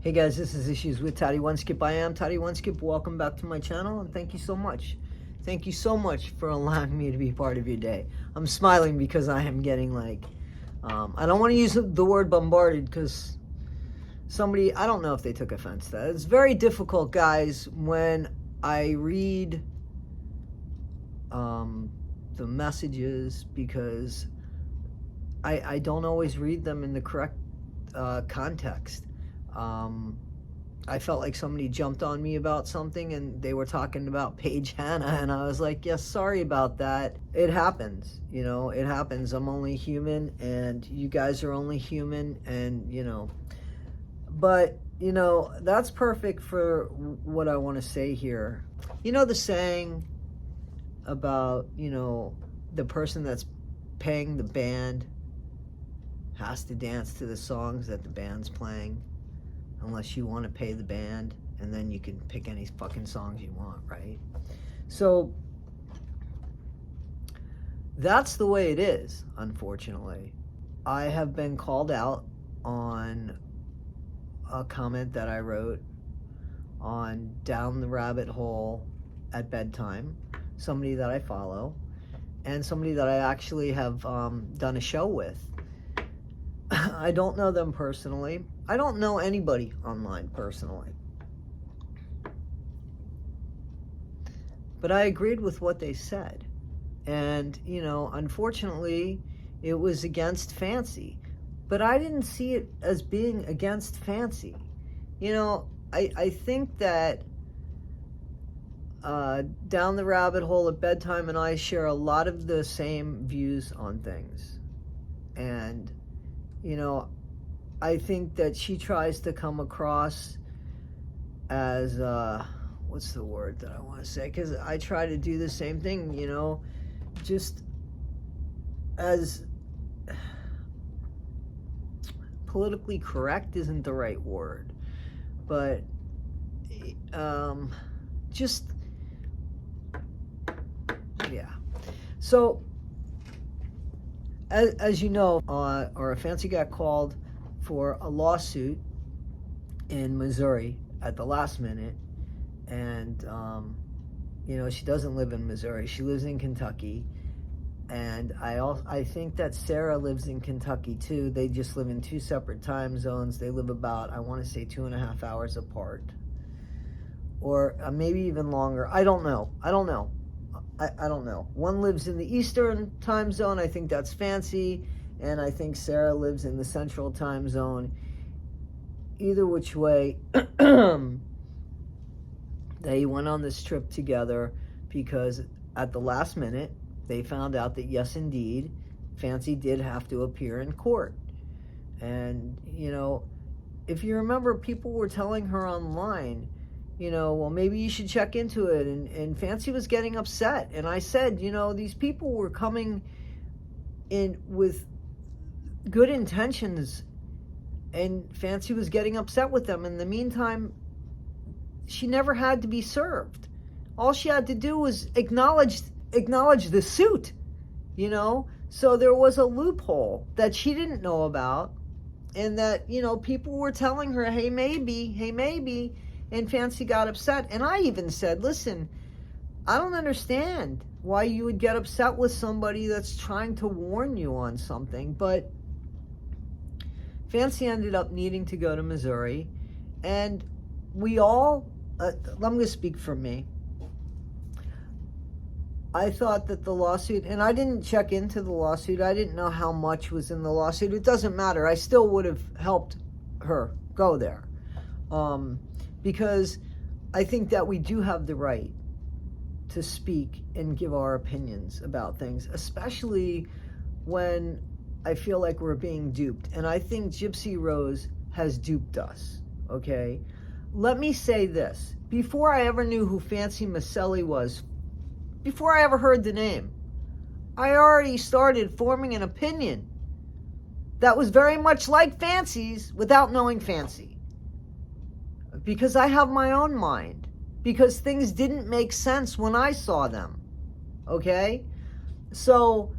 Hey guys, this is Issues with Toddy One Skip. I am Toddy One Skip. Welcome back to my channel, and thank you so much. Thank you so much for allowing me to be part of your day. I'm smiling because I am getting like, I don't want to use the word bombarded because somebody, I don't know if they took offense to that. It's very difficult, guys, when I read the messages because I don't always read them in the correct context. I felt like somebody jumped on me about something and they were talking about Paige Hannah, and I was like, yes, sorry about that. It happens, you know, it happens. I'm only human and you guys are only human, and you know, but you know, that's perfect for what I want to say here. You know the saying about, you know, the person that's paying the band has to dance to the songs that the band's playing, unless you want to pay the band, and then you can pick any fucking songs you want, right? So that's the way it is, unfortunately. I have been called out on a comment that I wrote on Down the Rabbit Hole at Bedtime, somebody that I follow, and somebody that I actually have done a show with. I don't know them personally. I don't know anybody online personally. But I agreed with what they said. And, you know, unfortunately, it was against Fancy. But I didn't see it as being against Fancy. You know, I think that Down the Rabbit Hole at Bedtime and I share a lot of the same views on things. And, you know, I think that she tries to come across as, what's the word that I want to say? Because I try to do the same thing, you know, just as politically correct isn't the right word, but just, yeah. So, as you know, or Fancy got called for a lawsuit in Missouri at the last minute, and you know, she doesn't live in Missouri, she lives in Kentucky, and I think that Sarah lives in Kentucky too. They just live in two separate time zones. They live about, I want to say, 2.5 hours apart, or maybe even longer. I don't know. I don't know. One lives in the Eastern time zone. I think that's Fancy. And I think Sarah lives in the Central time zone. Either which way, they went on this trip together because at the last minute, they found out that, yes, indeed, Fancy did have to appear in court. And, you know, if you remember, people were telling her online, you know, well, maybe you should check into it. And Fancy was getting upset. And I said, you know, these people were coming in with good intentions, and Fancy was getting upset with them. In the meantime, she never had to be served. All she had to do was acknowledge the suit, you know? So there was a loophole that she didn't know about, and that, you know, people were telling her, hey, maybe, and Fancy got upset. And I even said, listen, I don't understand why you would get upset with somebody that's trying to warn you on something. But Fancy ended up needing to go to Missouri, and we all, I'm going to speak for me. I thought that the lawsuit, and I didn't check into the lawsuit. I didn't know how much was in the lawsuit. It doesn't matter. I still would have helped her go there. Because I think that we do have the right to speak and give our opinions about things, especially when I feel like we're being duped. And I think Gypsy Rose has duped us, okay? Let me say this. Before I ever knew who Fancy Maselli was, before I ever heard the name, I already started forming an opinion that was very much like Fancy's without knowing Fancy. Because I have my own mind. Because things didn't make sense when I saw them, okay? So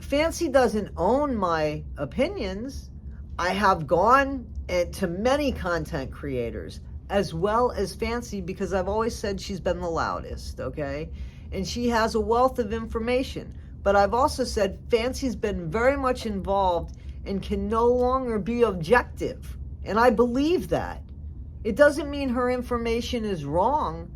Fancy doesn't own my opinions. I have gone to many content creators, as well as Fancy, because I've always said she's been the loudest, okay? And she has a wealth of information. But I've also said Fancy's been very much involved and can no longer be objective. And I believe that. It doesn't mean her information is wrong.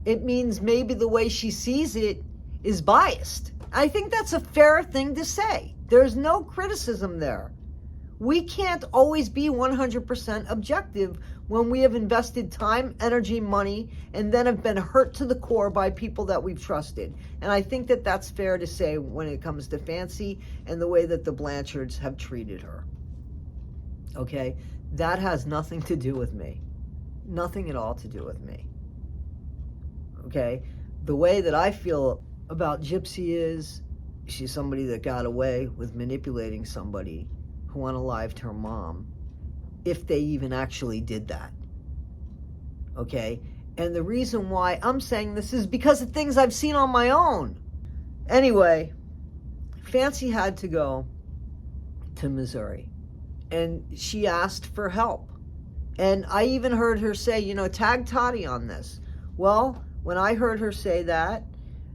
It means maybe the way she sees it is biased. I think that's a fair thing to say. There's no criticism there. We can't always be 100% objective when we have invested time, energy, money, and then have been hurt to the core by people that we've trusted. And I think that that's fair to say when it comes to Fancy and the way that the Blanchards have treated her. Okay? That has nothing to do with me. Nothing at all to do with me. Okay? The way that I feel about Gypsy is she's somebody that got away with manipulating somebody who unalived her mom, if they even actually did that. Okay? And the reason why I'm saying this is because of things I've seen on my own. Anyway, Fancy had to go to Missouri, and she asked for help. And I even heard her say, tag Toddy on this. Well, when I heard her say that,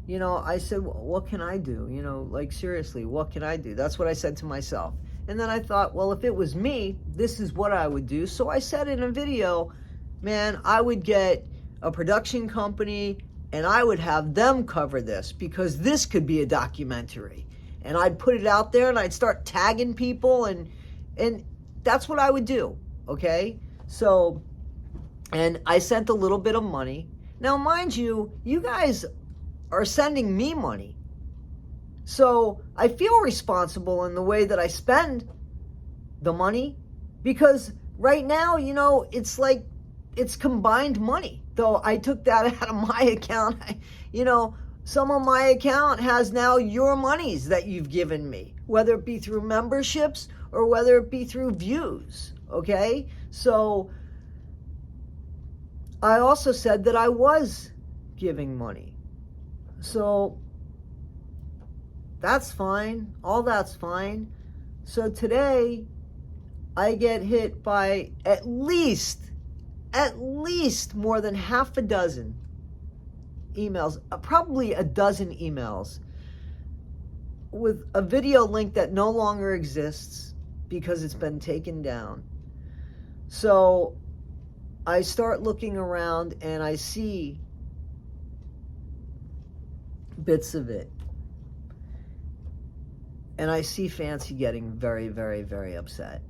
I said, what can I do? Seriously, what can I do? That's what I said to myself. And then I thought, well, if it was me, this is what I would do. So I said in a video, man, I would get a production company and I would have them cover this, because this could be a documentary. And I'd put it out there and I'd start tagging people, and that's what I would do, okay? So, and I sent a little bit of money. Now, mind you, you guys are sending me money. So I feel responsible in the way that I spend the money, because right now, it's like it's combined money. Though I took that out of my account, some of my account has now your monies that you've given me, whether it be through memberships or whether it be through views, okay? So I also said that I was giving money. So that's fine. All that's fine. So today, I get hit by at least more than half a dozen emails, probably a dozen emails, with a video link that no longer exists because it's been taken down. So I start looking around and I see bits of it. And I see Fancy getting very, very, very upset.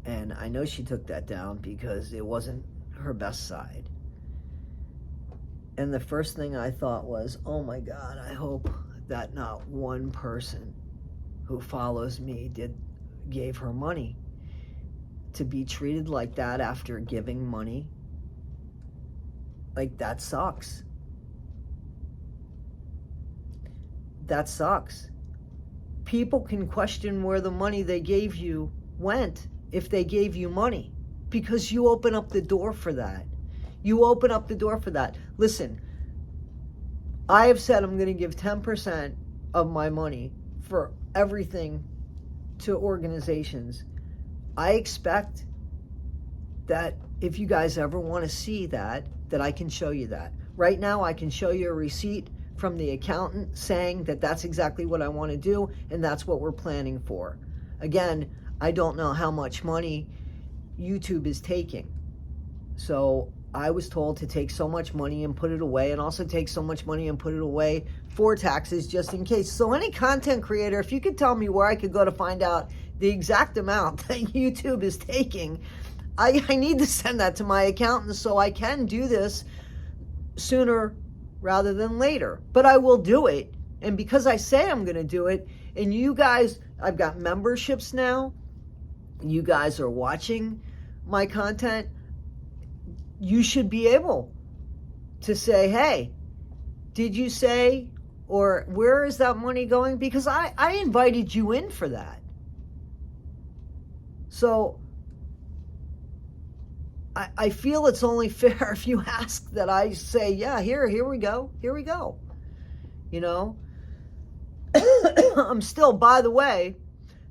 And I know she took that down because it wasn't her best side. And the first thing I thought was, oh my God, I hope that not one person who follows me gave her money. To be treated like that after giving money, like, that sucks. That sucks. People can question where the money they gave you went if they gave you money, because you open up the door for that. You open up the door for that. Listen, I have said I'm going to give 10% of my money for everything to organizations. I expect that if you guys ever want to see that I can show you that. Right now, I can show you a receipt from the accountant saying that that's exactly what I want to do, and that's what we're planning for. Again, I don't know how much money YouTube is taking. So I was told to take so much money and put it away, and also take so much money and put it away for taxes just in case. So any content creator, if you could tell me where I could go to find out the exact amount that YouTube is taking, I need to send that to my accountant so I can do this sooner rather than later. But I will do it. And because I say I'm going to do it, and you guys, I've got memberships now, you guys are watching my content, you should be able to say, hey, did you say, or where is that money going? Because I invited you in for that. So I feel it's only fair if you ask that I say, yeah, here we go. I'm still, by the way,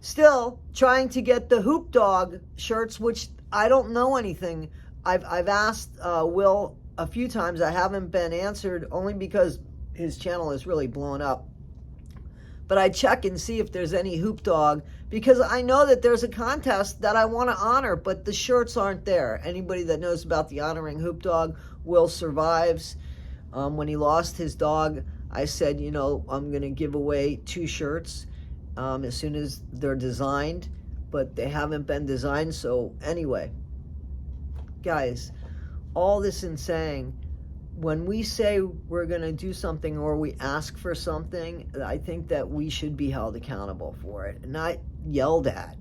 Still trying to get the Hoop Dog shirts, which I don't know anything. I've asked Will a few times. I haven't been answered, only because his channel is really blown up. But I check and see if there's any Hoop Dog, because I know that there's a contest that I want to honor, but the shirts aren't there. Anybody that knows about the Honoring Hoop Dog, Will survives. When he lost his dog, I said, you know, I'm going to give away 2 shirts as soon as they're designed, but they haven't been designed. So anyway, guys, all this in saying, when we say we're going to do something or we ask for something, I think that we should be held accountable for it, not yelled at.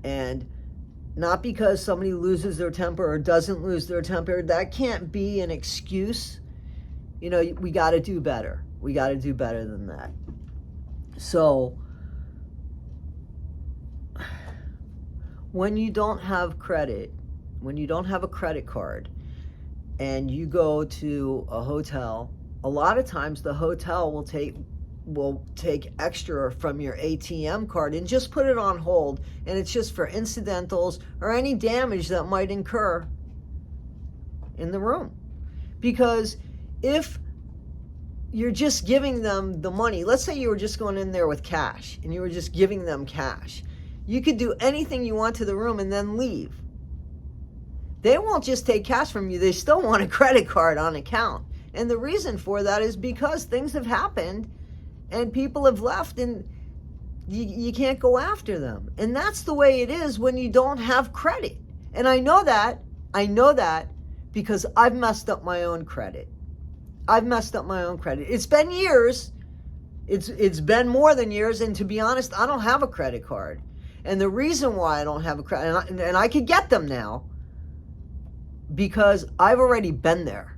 And not because somebody loses their temper or doesn't lose their temper. That can't be an excuse. You know, we got to do better. We got to do better than that. So when you don't have credit, when you don't have a credit card, and you go to a hotel, a lot of times the hotel will take extra from your ATM card and just put it on hold, and it's just for incidentals or any damage that might incur in the room. Because if you're just giving them the money, let's say you were just going in there with cash and you were just giving them cash, you could do anything you want to the room and then leave. They won't just take cash from you. They still want a credit card on account. And the reason for that is because things have happened and people have left, and you can't go after them. And that's the way it is when you don't have credit. And I know that because I've messed up my own credit. It's been years. It's been more than years. And to be honest, I don't have a credit card. And the reason why I don't have a credit, and I could get them now, because I've already been there.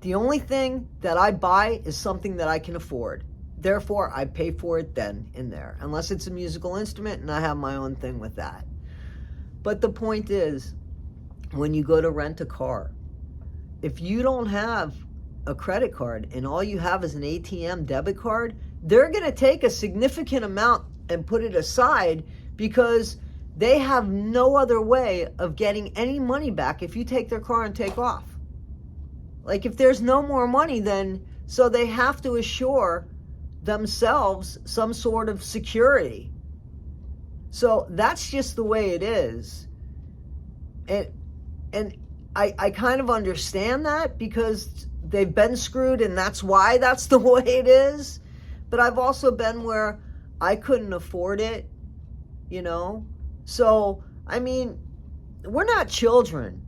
The only thing that I buy is something that I can afford. Therefore, I pay for it then in there, unless it's a musical instrument, and I have my own thing with that. But the point is, when you go to rent a car, if you don't have a credit card and all you have is an ATM debit card, they're going to take a significant amount and put it aside, because they have no other way of getting any money back if you take their car and take off. Like, if there's no more money, then so they have to assure themselves some sort of security. So that's just the way it is. And I kind of understand that, because they've been screwed and that's why that's the way it is. But I've also been where I couldn't afford it, you know. So, I mean, we're not children.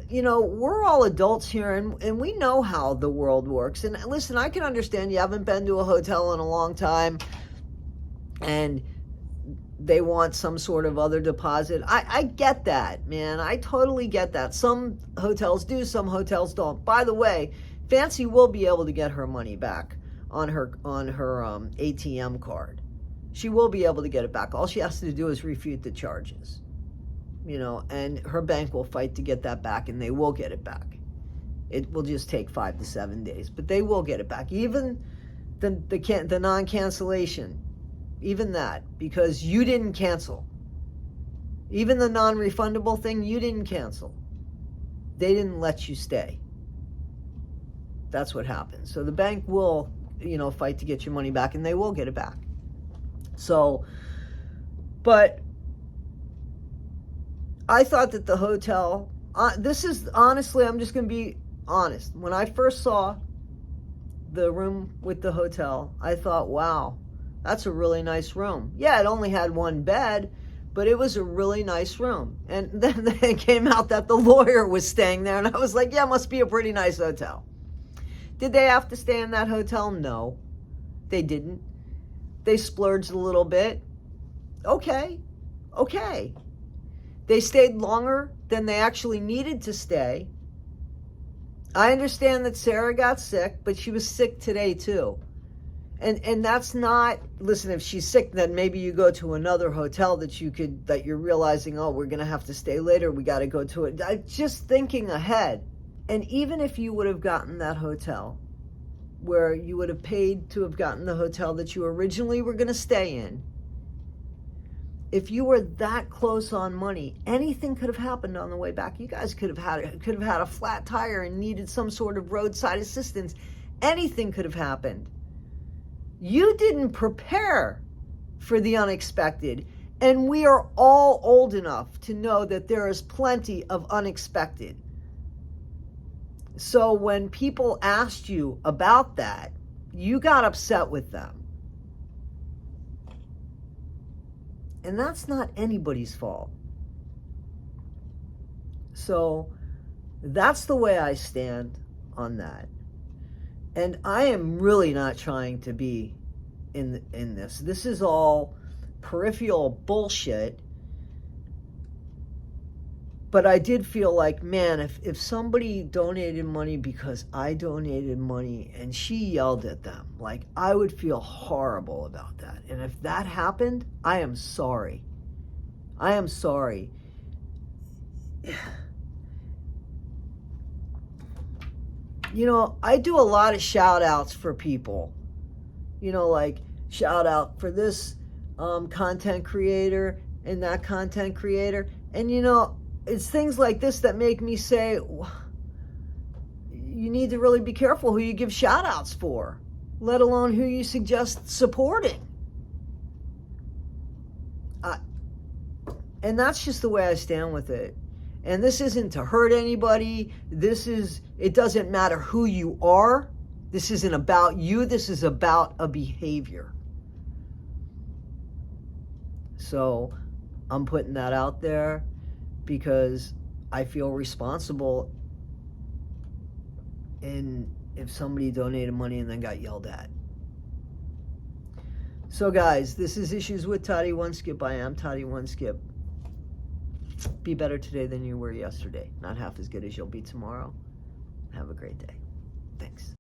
You know, we're all adults here, and we know how the world works. And listen, I can understand you haven't been to a hotel in a long time, and they want some sort of other deposit. I get that, man. I totally get that. Some hotels do, some hotels don't. By the way, Fancy will be able to get her money back on her ATM card. She will be able to get it back. All she has to do is refute the charges, you know, and her bank will fight to get that back, and they will get it back. It will just take 5 to 7 days, but they will get it back. Even the non-cancellation, even that, because you didn't cancel. Even the non-refundable thing, you didn't cancel. They didn't let you stay. That's what happens. So the bank will, you know, fight to get your money back, and they will get it back. So, but I thought that the hotel, this is, honestly, I'm just going to be honest. When I first saw the room with the hotel, I thought, wow, that's a really nice room. Yeah, it only had one bed, but it was a really nice room. And then it came out that the lawyer was staying there, and I was like, yeah, must be a pretty nice hotel. Did they have to stay in that hotel? No, they didn't. They splurged a little bit. Okay. They stayed longer than they actually needed to stay. I understand that Sarah got sick, but she was sick today too. And that's not, listen, if she's sick, then maybe you go to another hotel that you're realizing, oh, we're going to have to stay later. We got to go to it. Just thinking ahead. And even if you would have gotten that hotel, where you would have paid to have gotten the hotel that you originally were going to stay in, if you were that close on money, anything could have happened on the way back. You guys could have had a flat tire and needed some sort of roadside assistance. Anything could have happened. You didn't prepare for the unexpected, and we are all old enough to know that there is plenty of unexpected. So when people asked you about that, you got upset with them. And that's not anybody's fault. So that's the way I stand on that. And I am really not trying to be in this. This is all peripheral bullshit. But I did feel like, man, if somebody donated money because I donated money and she yelled at them, like, I would feel horrible about that. And if that happened, I am sorry. I am sorry. You know, I do a lot of shout outs for people. You know, like, shout out for this content creator and that content creator. And, you know, it's things like this that make me say, you need to really be careful who you give shout outs for, let alone who you suggest supporting. And that's just the way I stand with it. And this isn't to hurt anybody. It doesn't matter who you are. This isn't about you. This is about a behavior. So I'm putting that out there because I feel responsible if somebody donated money and then got yelled at. So guys, this is Issues with Toddy One Skip. I am Toddy One Skip. Be better today than you were yesterday. Not half as good as you'll be tomorrow. Have a great day. Thanks.